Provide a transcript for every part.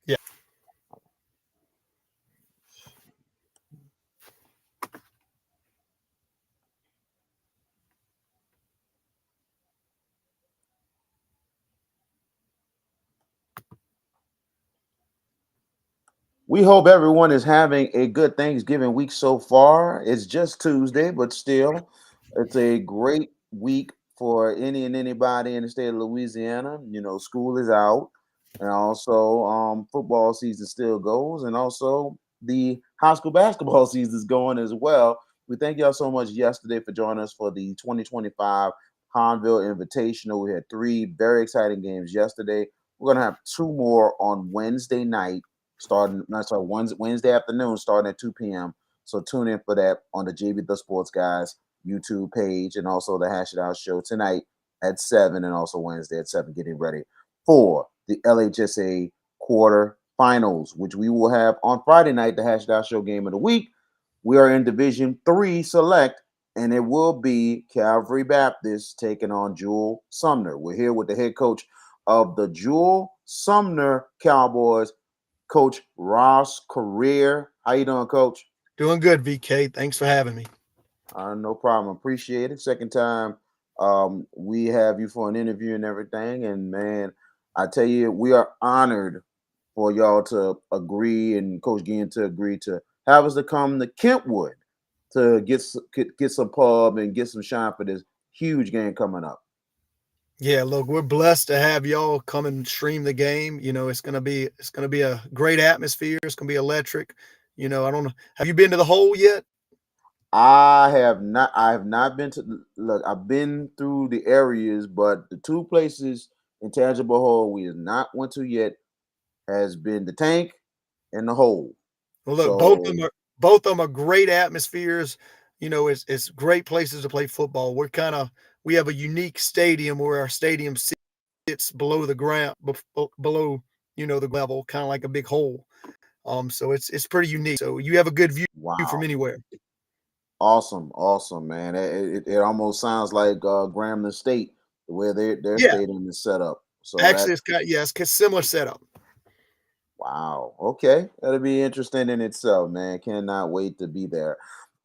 Yeah. We hope everyone is having a good Thanksgiving week so far. It's just Tuesday, but still, it's a great week for any and anybody in the state of Louisiana. You know, school is out, and also football season still goes, and also the high school basketball season is going as well. We thank y'all so much yesterday for joining us for the 2025 Conville Invitational. We had three very exciting games yesterday. We're gonna have two more on Wednesday night starting not sorry Wednesday afternoon starting at 2 p.m. So tune in for that on the JB the Sports Guys YouTube page and also the Hash It Out show tonight at 7 and also Wednesday at 7 getting ready for the LHSA quarter finals, which we will have on Friday night, the Hash It Out show game of the week. We are in Division 3 select and it will be Calvary Baptist taking on Jewel Sumner. We're here with the head coach of the Jewel Sumner Cowboys, Coach Ross Currier. How you doing, Coach? Doing good, VK. Thanks for having me. No problem. Appreciate it. Second time we have you for an interview and everything. And man, I tell you, we are honored for y'all to agree and Coach Ginn to agree to have us to come to Kentwood to get some pub and get some shine for this huge game coming up. Yeah, look, we're blessed to have y'all come and stream the game. It's gonna be a great atmosphere. It's gonna be electric. I don't know. Have you been to the hole yet? I have not. I have not been to. Look, I've been through the areas, but the two places in Tangible Hole we have not went to yet has been the tank and the hole. Well, look, So both of them are great atmospheres. It's great places to play football. We have a unique stadium where our stadium sits below the ground, below the level, kind of like a big hole. So it's pretty unique. So you have a good view from wow, anywhere. awesome, awesome, man. It almost sounds like Grambling State, where their Yeah, stadium is set up. So actually, that it's similar setup. wow, okay, that'll be interesting in itself, man. Cannot wait to be there.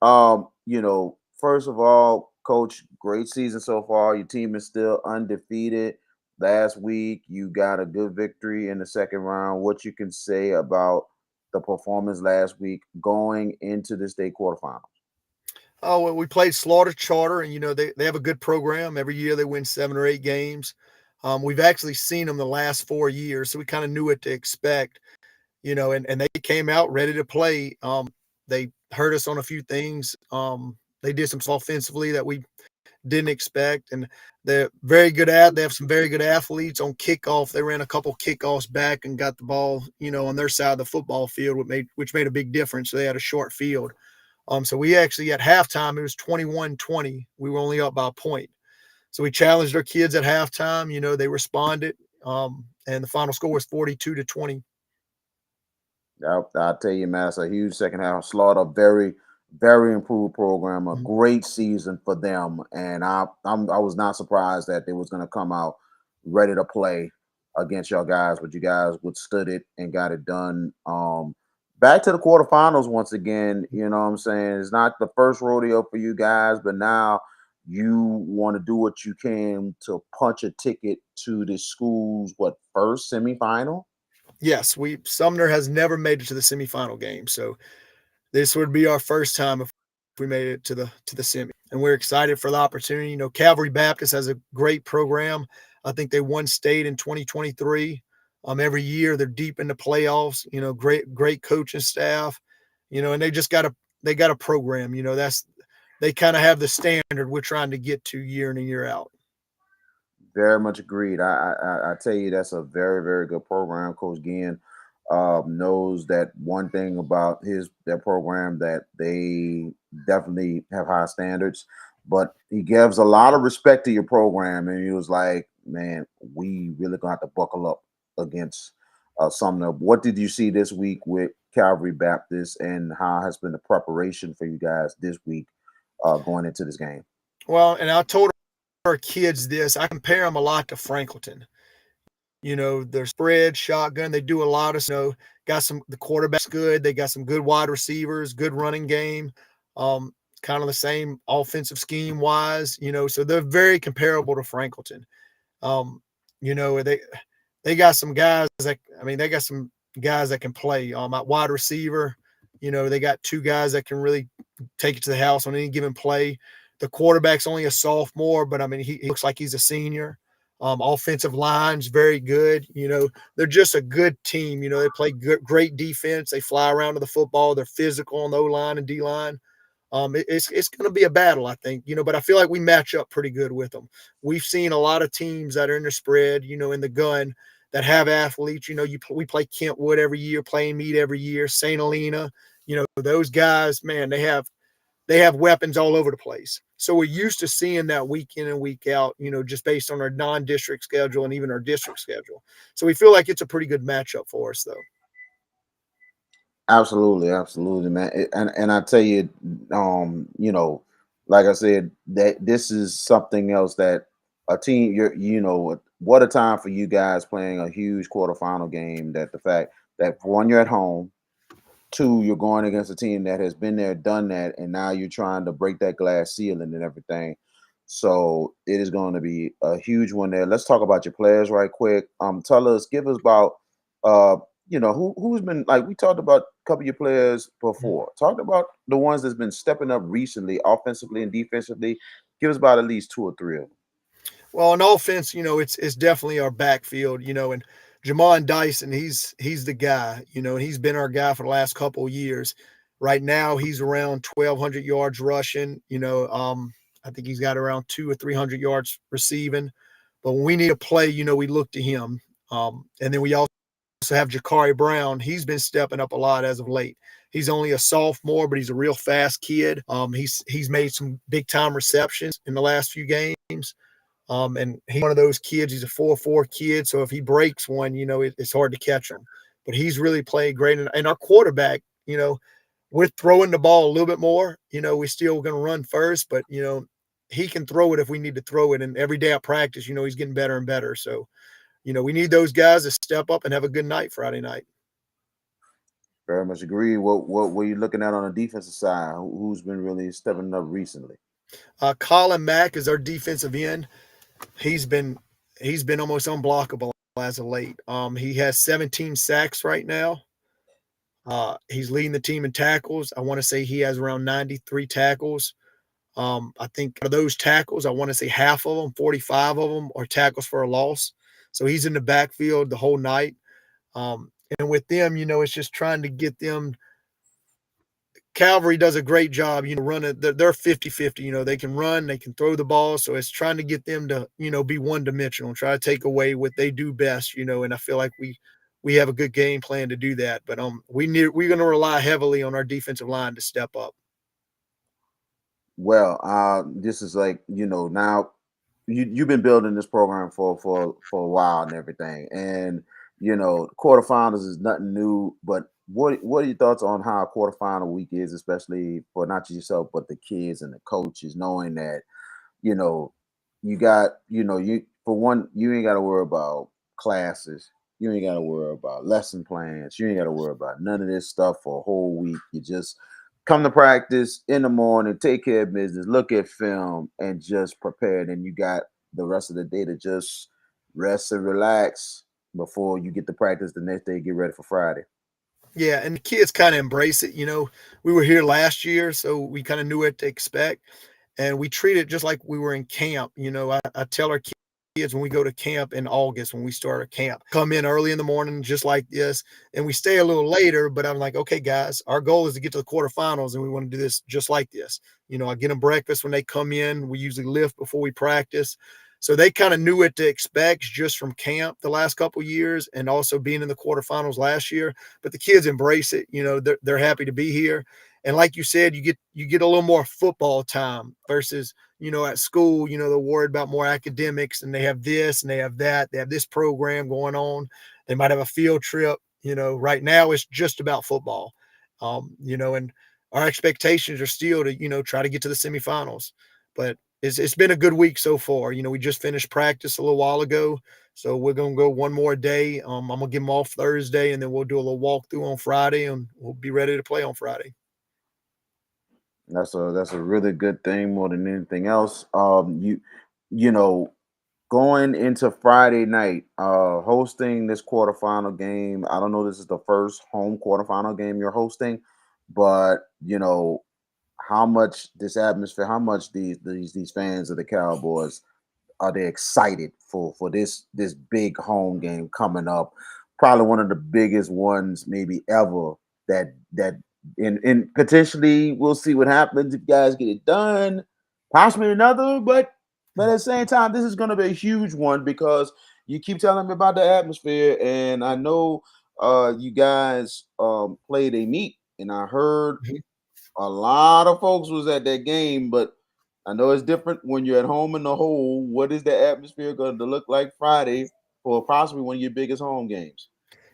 First of all, Coach, great season so far. Your team is still undefeated. Last week, you got a good victory in the second round. What you can say about the performance last week going into the state quarterfinals? Oh, well, we played Slaughter Charter, and they have a good program. Every year they win 7 or 8 games. We've actually seen them the last 4 years, so we kind of knew what to expect. And they came out ready to play. They hurt us on a few things. They did some offensively that we didn't expect, and they're very good at. They have some very good athletes on kickoff. They ran a couple kickoffs back and got the ball, on their side of the football field, which made a big difference. So they had a short field. So we actually at halftime it was 21-20. We were only up by a point. So we challenged our kids at halftime. They responded, and the final score was 42-20. I'll tell you, man, it's a huge second half. Slaughter, very, very improved program, a Mhm. great season for them, and I was not surprised that they was going to come out ready to play against y'all guys, but you guys withstood it and got it done. Back to the quarterfinals once again. You know what I'm saying? It's not the first rodeo for you guys, but now you want to do what you can to punch a ticket to the school's first semifinal. Yes, we Sumner has never made it to the semifinal game, so this would be our first time if we made it to the semi, and we're excited for the opportunity. Calvary Baptist has a great program. I think they won state in 2023. Every year they're deep in the playoffs. Great coaching staff. And they got a program. They kind of have the standard we're trying to get to year in and year out. Very much agreed. I tell you, that's a very, very good program. Coach Ginn knows that one thing about their program that they definitely have high standards, but he gives a lot of respect to your program, and he was like, "Man, we really gonna have to buckle up against Sumner." What did you see this week with Calvary Baptist, and how has been the preparation for you guys this week going into this game? Well, and I told our kids this. I compare them a lot to Franklinton. Their spread, shotgun. They do a lot of, got some, the quarterback's good. They got some good wide receivers, good running game. Um, Kind of the same offensive scheme wise, so they're very comparable to Franklinton. Um, they got some guys that, they got some guys that can play. At wide receiver, they got two guys that can really take it to the house on any given play. The quarterback's only a sophomore, but he looks like he's a senior. Offensive line's very good. They're just a good team. They play good, great defense. They fly around to the football. They're physical on the O line and D line. It's going to be a battle, I think, but I feel like we match up pretty good with them. We've seen a lot of teams that are in the spread, in the gun, that have athletes. We play Kentwood every year, playing meet every year, St. Helena. Those guys, man, they have weapons all over the place. So we're used to seeing that week in and week out, just based on our non-district schedule and even our district schedule. So we feel like it's a pretty good matchup for us, though. Absolutely, absolutely, man. And I tell you, like I said, that this is something else that a team, what a time for you guys playing a huge quarterfinal game. That the fact that one, you're at home, two, you're going against a team that has been there, done that, and now you're trying to break that glass ceiling and everything. So it is going to be a huge one there. Let's talk about your players right quick. Give us about uh who's been, like, we talked about a couple of your players before. Talked about the ones that's been stepping up recently, offensively and defensively. Give us about at least two or three of them. Well, on offense, it's definitely our backfield, and Jamon Dyson, he's the guy, and he's been our guy for the last couple of years. Right now, he's around 1,200 yards rushing. I think he's got around 200 or 300 yards receiving. But when we need a play, we look to him. And then we also have Jakari Brown. He's been stepping up a lot as of late. He's only a sophomore, but he's a real fast kid. He's made some big time receptions in the last few games. And he's one of those kids. He's a 4-4 kid, so if he breaks one, it's hard to catch him. But he's really played great. And our quarterback, we're throwing the ball a little bit more. We're still going to run first, but he can throw it if we need to throw it. And every day at practice, he's getting better and better. So we need those guys to step up and have a good night Friday night. Very much agree. What were you looking at on the defensive side? Who's been really stepping up recently? Colin Mack is our defensive end. He's been he's been almost unblockable as of late. He has 17 sacks right now. He's leading the team in tackles. I want to say he has around 93 tackles. I think out of those tackles, I want to say half of them, 45 of them, are tackles for a loss. So he's in the backfield the whole night. And with them, it's just trying to get them. Calvary does a great job, running. They're 50-50. They can run, they can throw the ball. So it's trying to get them to, be one dimensional, try to take away what they do best, and I feel like we have a good game plan to do that. But we're going to rely heavily on our defensive line to step up. Well, this is like, now you've been building this program for a while and everything, and quarterfinals is nothing new. But what are your thoughts on how a quarterfinal week is, especially for not just yourself but the kids and the coaches, knowing that you know, you got, you, for one, you ain't got to worry about classes. You ain't got to worry about lesson plans. You ain't got to worry about none of this stuff for a whole week. You just come to practice in the morning, take care of business, look at film, and just prepare. And you got the rest of the day to just rest and relax before you get to practice the next day, get ready for Friday. Yeah, and the kids kind of embrace it. We were here last year, so we kind of knew what to expect, and we treat it just like we were in camp. I tell our kids when we go to camp in August, when we start a camp, come in early in the morning just like this, and we stay a little later. But I'm like, okay, guys, our goal is to get to the quarterfinals, and we want to do this just like this. I get them breakfast when they come in. We usually lift before we practice. So they kind of knew what to expect just from camp the last couple of years, and also being in the quarterfinals last year. But the kids embrace it. They're happy to be here. And like you said, you get a little more football time versus at school. They're worried about more academics, and they have this and they have that. They have this program going on. They might have a field trip. Right now it's just about football. And our expectations are still to try to get to the semifinals. But it's been a good week so far. We just finished practice a little while ago. So we're gonna go one more day. I'm gonna give them off Thursday, and then we'll do a little walkthrough on Friday, and we'll be ready to play on Friday. That's a really good thing more than anything else. You know, going into Friday night, hosting this quarterfinal game. I don't know this is the first home quarterfinal game you're hosting, but how much this atmosphere, how much these fans of the Cowboys are they excited for this big home game coming up? Probably one of the biggest ones maybe ever. That and potentially we'll see what happens if you guys get it done. Possibly another, but at the same time, this is going to be a huge one because you keep telling me about the atmosphere, and I know you guys played a meet, and I heard Mhm. a lot of folks was at that game, but I know it's different when you're at home in the hole. What is the atmosphere going to look like Friday for possibly one of your biggest home games?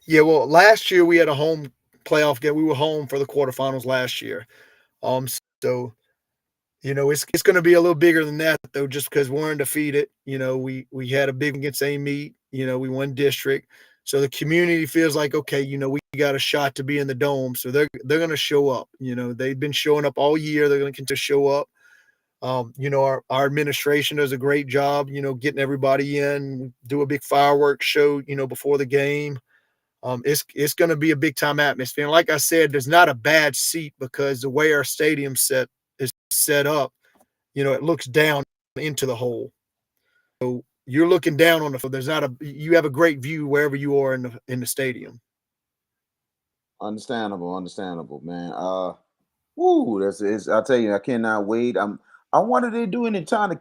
Yeah, well, last year we had a home playoff game. We were home for the quarterfinals last year. So it's going to be a little bigger than that though, just because we're undefeated. We had a big one against A Meet. We won district, so the community feels like okay. We got a shot to be in the dome, so they're going to show up. They've been showing up all year. They're going to continue to show up. Our administration does a great job. Getting everybody in. Do a big fireworks show. Before the game. It's going to be a big time atmosphere. And like I said, there's not a bad seat because the way our stadium is set up, it looks down into the hole. So you're looking down on the field. There's not a you have a great view wherever you are in the stadium. Understandable, man. Woo, that's is. I tell you, I cannot wait. I wonder they doing it time to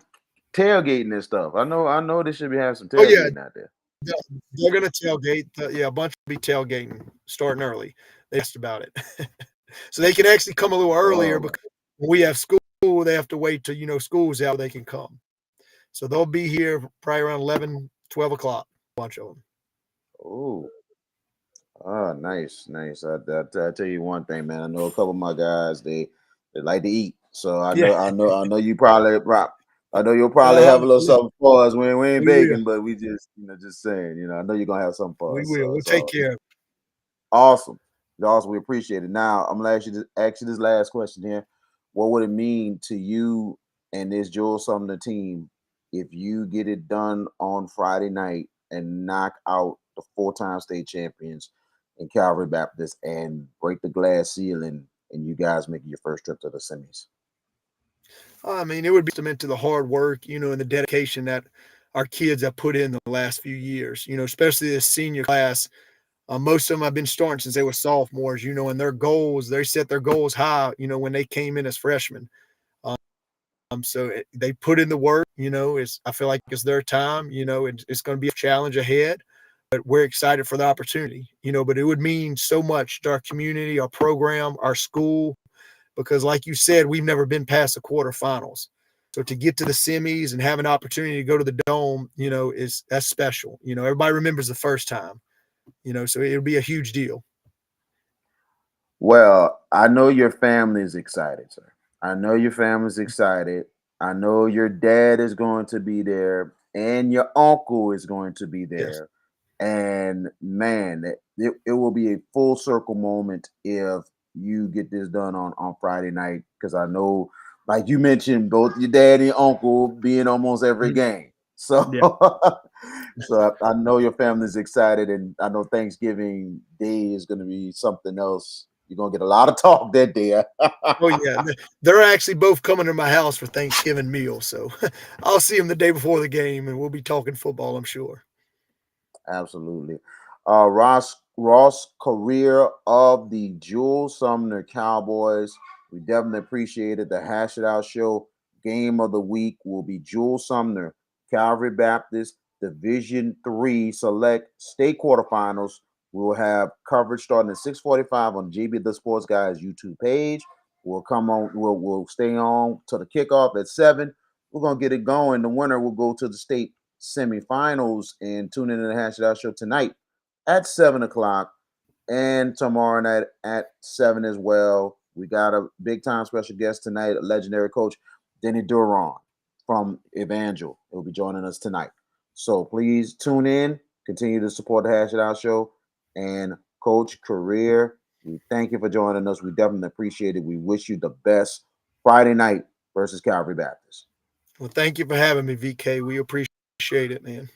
tailgating and stuff. I know they should be having some Oh yeah, tailgating out there. they're they're gonna tailgate. Yeah, a bunch will be tailgating starting early. They asked about it, so they can actually come a little earlier Oh man. because when we have school. They have to wait till school's out. They can come. So they'll be here probably around 11, 12 o'clock. A bunch of them. Oh. Ah, nice. I tell you one thing, man. I know a couple of my guys. They like to eat, so Yeah. I know you probably I know you'll probably have a little Yeah, something for us. We ain't we will. begging, but we just just saying. I know you're gonna have something for We us. will. We'll take So care of it. awesome, awesome. We appreciate it. Now I'm gonna ask you this last question here. What would it mean to you and this Joel Sumner team if you get it done on Friday night and knock out the four-time state champions in Calvary Baptist and break the glass ceiling and you guys making your first trip to the semis? I mean, it would be testament to the hard work, and the dedication that our kids have put in the last few years, especially this senior class. Most of them have been starting since they were sophomores, and their goals, they set their goals high, when they came in as freshmen. They put in the work, I feel like it's their time, it's going to be a challenge ahead, but we're excited for the opportunity, but it would mean so much to our community, our program, our school, because like you said, we've never been past the quarterfinals. So to get to the semis and have an opportunity to go to the dome, that's special. Everybody remembers the first time, so it'll be a huge deal. Well, I know your family is excited, sir. I know your family's excited. I know your dad is going to be there and your uncle is going to be Yes. there. And man, it will be a full circle moment if you get this done on Friday night. Because I know, like you mentioned, both your dad and your uncle being almost every Mhm. game. So Yeah. so I know your family's excited, and I know Thanksgiving Day is going to be something else. You're going to get a lot of talk that day. Oh yeah. They're actually both coming to my house for Thanksgiving meal. So I'll see them the day before the game and we'll be talking football, I'm sure. Absolutely. Ross Currier of the Jewel Sumner Cowboys. We definitely appreciated the Hash It Out show. Game of the week will be Jewel Sumner, Calvary Baptist, Division Three Select State Quarterfinals. We will have coverage starting at 6:45 on JB the Sports Guys YouTube page. We'll come on, we'll stay on to the kickoff at 7. We're gonna get it going. The winner will go to the state semifinals and tune in to the Hash It Out show tonight at 7 o'clock and tomorrow night at 7 as well. We got a big time special guest tonight, a legendary coach, Denny Duran from Evangel. He'll be joining us tonight. So please tune in, continue to support the Hash It Out Show. And Coach Career, we thank you for joining us. We definitely appreciate it. We wish you the best Friday night versus Calvary Baptist. Well, thank you for having me, VK. We appreciate it, man.